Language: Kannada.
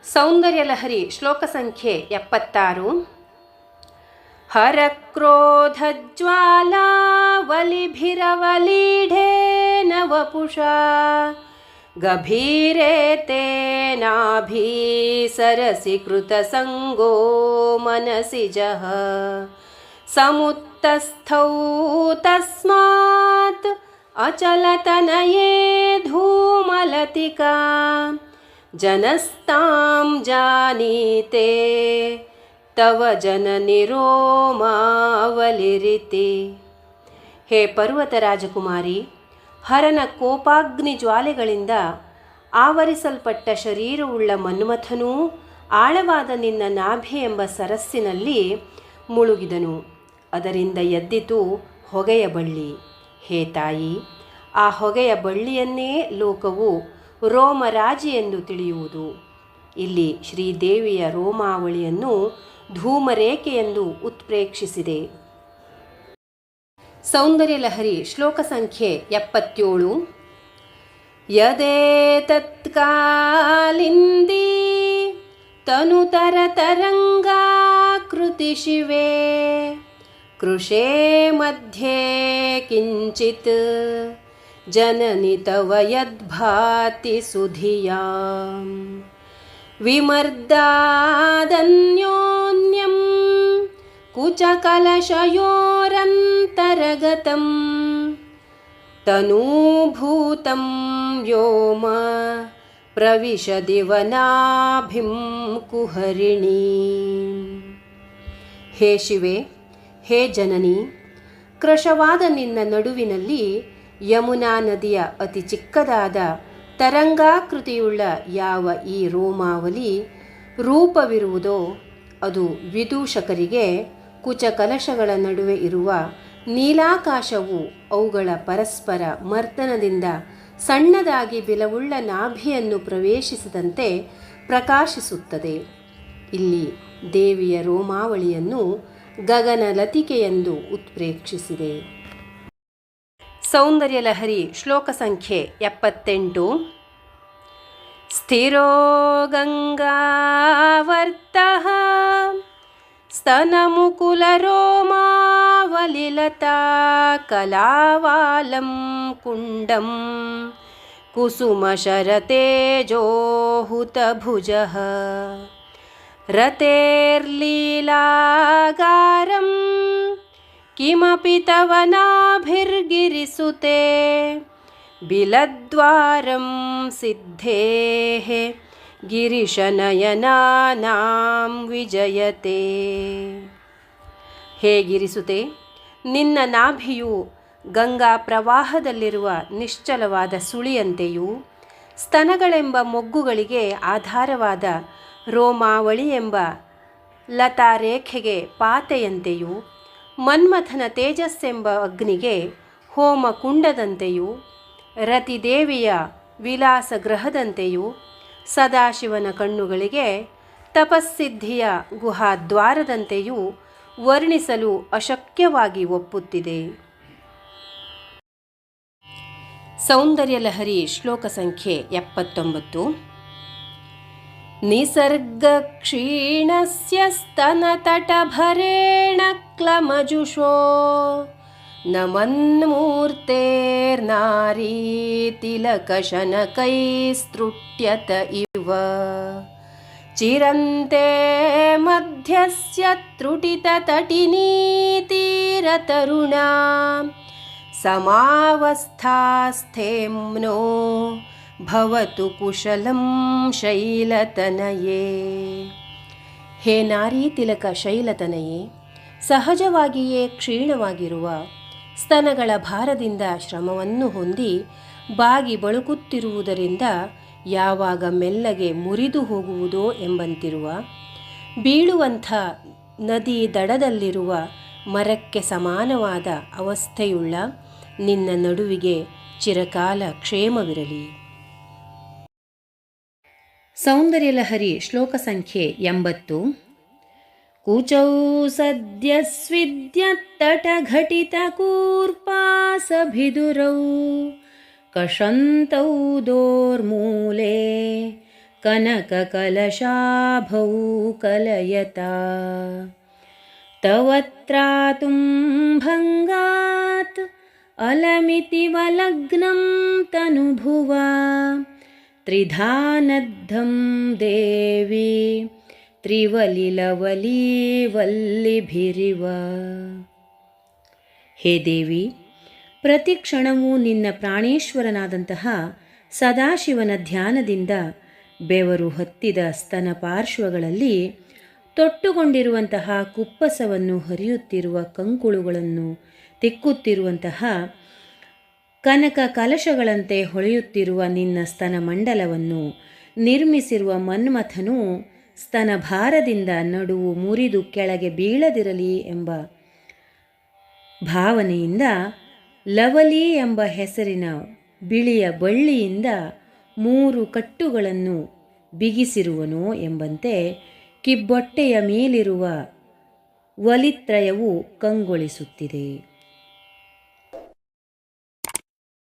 ಸೌಂದರ್ಯಲಹರಿ ಶ್ಲೋಕ ಸಂಖ್ಯೆ 76. ಹರಕ್ರೋಧಜ್ವಾಲಾವಲಿಭಿರವಲೀಢೇನ ವಪುಷಾ ಗಭೀರೇತೆ ನಾಭಿ ಸರಸಿ ಕೃತಸಂಗೋ ಮನಸಿಜಃ ಸಮುತ್ತಸ್ಥೌ ತಸ್ಮಾತ್ ಅಚಲತನಯೇ ಧೂಮಲತಿಕಾ ಜನಸ್ತಾಂ ಜಾನೀತೆ ತವ ಜನನಿ ರೋಮಾವಲಿರಿತಿ. ಹೇ ಪರ್ವತ ರಾಜಕುಮಾರಿ, ಹರನ ಕೋಪಾಗ್ನಿ ಜ್ವಾಲೆಗಳಿಂದ ಆವರಿಸಲ್ಪಟ್ಟ ಶರೀರವುಳ್ಳ ಮನ್ಮಥನೂ ಆಳವಾದ ನಿನ್ನ ನಾಭಿ ಎಂಬ ಸರಸ್ಸಿನಲ್ಲಿ ಮುಳುಗಿದನು. ಅದರಿಂದ ಎದ್ದಿತು ಹೊಗೆಯ ಬಳ್ಳಿ. ಹೇ ತಾಯಿ, ಆ ಹೊಗೆಯ ಬಳ್ಳಿಯನ್ನೇ ಲೋಕವು ರೋಮರಾಜಿ ಎಂದು ತಿಳಿಯುವುದು. ಇಲ್ಲಿ ಶ್ರೀದೇವಿಯ ರೋಮಾವಳಿಯನ್ನು ಧೂಮರೇಖೆ ಎಂದು ಉತ್ಪ್ರೇಕ್ಷಿಸಿದೆ. ಸೌಂದರ್ಯಲಹರಿ ಶ್ಲೋಕ ಸಂಖ್ಯೆ 77. ಯದೇತತ್ಕಾಲಿಂದಿ ತನುತರ ತರಂಗಾಕೃತಿ ಶಿವೆ ಕೃಷೇ ಮಧ್ಯೆ ಕಿಂಚಿತ್ ಜನನಿ ತವ ಯದ್ಭಾತಿ ಸುಧಿಯಾಂ ವಿಮರ್ದಾದನ್ಯೋನ್ಯಂ ಕುಚಕಲಶಯೋರಂತರಗತಂ ತನೂಭೂತಂ ವ್ಯೋಮ ಪ್ರವಿಶದಿವನಾಭಿಂ ಕುಹರಿಣೀ. ಹೇ ಶಿವೆ, ಹೇ ಜನನಿ, ಕೃಶವಾದ ನಿನ್ನ ನಡುವಿನಲ್ಲಿ ಯಮುನಾ ನದಿಯ ಅತಿ ಚಿಕ್ಕದಾದ ತರಂಗಾಕೃತಿಯುಳ್ಳ ಯಾವ ಈ ರೋಮಾವಲಿ ರೂಪವಿರುವುದೋ ಅದು ವಿದೂಷಕರಿಗೆ ಕುಚಕಲಶಗಳ ನಡುವೆ ಇರುವ ನೀಲಾಕಾಶವು ಅವುಗಳ ಪರಸ್ಪರ ಮರ್ದನದಿಂದ ಸಣ್ಣದಾಗಿ ಬಿಲವುಳ್ಳ ನಾಭಿಯನ್ನು ಪ್ರವೇಶಿಸಿದಂತೆ ಪ್ರಕಾಶಿಸುತ್ತದೆ. ಇಲ್ಲಿ ದೇವಿಯ ರೋಮಾವಳಿಯನ್ನು ಗಗನಲತಿಕೆಯೆಂದು ಉತ್ಪ್ರೇಕ್ಷಿಸಿದೆ. ಸೌಂದರ್ಯಲಹರಿ ಶ್ಲೋಕ ಸಂಖ್ಯೆ 78. ಸ್ಥಿರೋ ಗಂಗಾವರ್ತಃ ಸ್ತನಮುಕುಲರೋಮಾವಲಿಲತಾ ಕಲಾವಾಲಂ ಕುಂಡಂ ಕುಸುಮಶರತೇಜೋಹುತಭುಜಃ ರತೇರ್ಲೀಲಾಗಾರಂ ಕಿಮಪಿ ತವ ನಾಭಿರ್ಗಿರಿಸುತೆ ಬಿಲದ್ವಾರಂ ಸಿದ್ಧೇಃ ಗಿರಿಶನಯನಾನಾಂ ವಿಜಯತೆ. ಹೇ ಗಿರಿಸುತೆ, ನಿನ್ನ ನಾಭಿಯು ಗಂಗಾ ಪ್ರವಾಹದಲ್ಲಿರುವ ನಿಶ್ಚಲವಾದ ಸುಳಿಯಂತೆಯೂ ಸ್ತನಗಳೆಂಬ ಮೊಗ್ಗುಗಳಿಗೆ ಆಧಾರವಾದ ರೋಮಾವಳಿ ಎಂಬ ಲತಾರೇಖೆಗೆ ಪಾತೆಯಂತೆಯೂ ಮನ್ಮಥನ ತೇಜಸ್ಸೆಂಬ ಅಗ್ನಿಗೆ ಹೋಮಕುಂಡದಂತೆಯೂ ರತಿದೇವಿಯ ವಿಲಾಸ ಗೃಹದಂತೆಯೂ ಸದಾಶಿವನ ಕಣ್ಣುಗಳಿಗೆ ತಪಸ್ಸಿದ್ಧಿಯ ಗುಹಾದ್ವಾರದಂತೆಯೂ ವರ್ಣಿಸಲು ಅಶಕ್ಯವಾಗಿ ಒಪ್ಪುತ್ತಿದೆ. ಸೌಂದರ್ಯಲಹರಿ ಶ್ಲೋಕ ಸಂಖ್ಯೆ 79. ನಿಸರ್ಗಕ್ಷೀಣಸ್ಯ ಸ್ತನತಟಭರೇಣ ಕ್ಲಮಜುಷೋ ನಮನ್ಮೂರ್ತೆರ್ನಾರೀ ತಿಲಕಶನಕೈಸ್ತೃಟ್ಯತ ಇವ ಚಿರಂತೆ ಮಧ್ಯಸ್ಯ ತ್ರುಟಿತತಟಿನೀತೀರತರುಣಾ ಸಮಾವಸ್ಥಾಸ್ಥೇಮ್ನೋ ಭವತು ಕುಶಲಂ ಶೈಲತನಯೇ. ಹೇ ನಾರೀ ತಿಲಕ ಶೈಲತನಯೇ, ಸಹಜವಾಗಿಯೇ ಕ್ಷೀಣವಾಗಿರುವ ಸ್ತನಗಳ ಭಾರದಿಂದ ಶ್ರಮವನ್ನು ಹೊಂದಿ ಬಾಗಿ ಬಳುಕುತ್ತಿರುವುದರಿಂದ ಯಾವಾಗ ಮೆಲ್ಲಗೆ ಮುರಿದು ಹೋಗುವುದೋ ಎಂಬಂತಿರುವ ಬೀಳುವಂಥ ನದಿ ದಡದಲ್ಲಿರುವ ಮರಕ್ಕೆ ಸಮಾನವಾದ ಅವಸ್ಥೆಯುಳ್ಳ ನಿನ್ನ ನಡುವಿಗೆ ಚಿರಕಾಲ ಕ್ಷೇಮವಿರಲಿ. ಸೌಂದರ್ಯಲಹರಿ ಶ್ಲೋಕ ಸಂಖ್ಯೆ 80. ಕುಚೌ ಸದ್ಯಸ್ವಿದ್ಯತ್ತಟಘಟಿತಕೂರ್ಪಾಸಭಿದುರೌ ಕಷಂತೌ ದೋರ್ಮೂಲೆ ಕನಕಕಲಶಾಭೌ ಕಲಯತಾ ತವತ್ರಾತುಂ ಭಂಗಾತ್ ಅಲಮಿತಿವಲಗ್ನಂ ತನುಭುವಾ ತ್ರಿಧಾನದ್ಧಂ ದೇವಿ ತ್ರಿವಲಿಲವಲೀವಲ್ಲಿಭಿರಿವ. ಹೇ ದೇವಿ, ಪ್ರತಿ ಕ್ಷಣವೂ ನಿನ್ನ ಪ್ರಾಣೇಶ್ವರನಾದಂತಹ ಸದಾಶಿವನ ಧ್ಯಾನದಿಂದ ಬೆವರು ಹತ್ತಿದ ಸ್ತನ ಪಾರ್ಶ್ವಗಳಲ್ಲಿ ತೊಟ್ಟುಕೊಂಡಿರುವಂತಹ ಕುಪ್ಪಸವನ್ನು ಹರಿಯುತ್ತಿರುವ ಕಂಕುಳುಗಳನ್ನು ತಿಕ್ಕುತ್ತಿರುವಂತಹ ಕನಕ ಕಲಶಗಳಂತೆ ಹೊಳೆಯುತ್ತಿರುವ ನಿನ್ನ ಸ್ತನ ಮಂಡಲವನ್ನು ನಿರ್ಮಿಸಿರುವ ಮನ್ಮಥನು ಸ್ತನಭಾರದಿಂದ ನಡುವು ಮುರಿದು ಕೆಳಗೆ ಬೀಳದಿರಲಿ ಎಂಬ ಭಾವನೆಯಿಂದ ಲವಲಿ ಎಂಬ ಹೆಸರಿನ ಬಿಳಿಯ ಬಳ್ಳಿಯಿಂದ 3 ಕಟ್ಟುಗಳನ್ನು ಬಿಗಿಸಿರುವನೋ ಎಂಬಂತೆ ಕಿಬ್ಬೊಟ್ಟೆಯ ಮೇಲಿರುವ ವಲಿತ್ರಯವು ಕಂಗೊಳಿಸುತ್ತಿದೆ.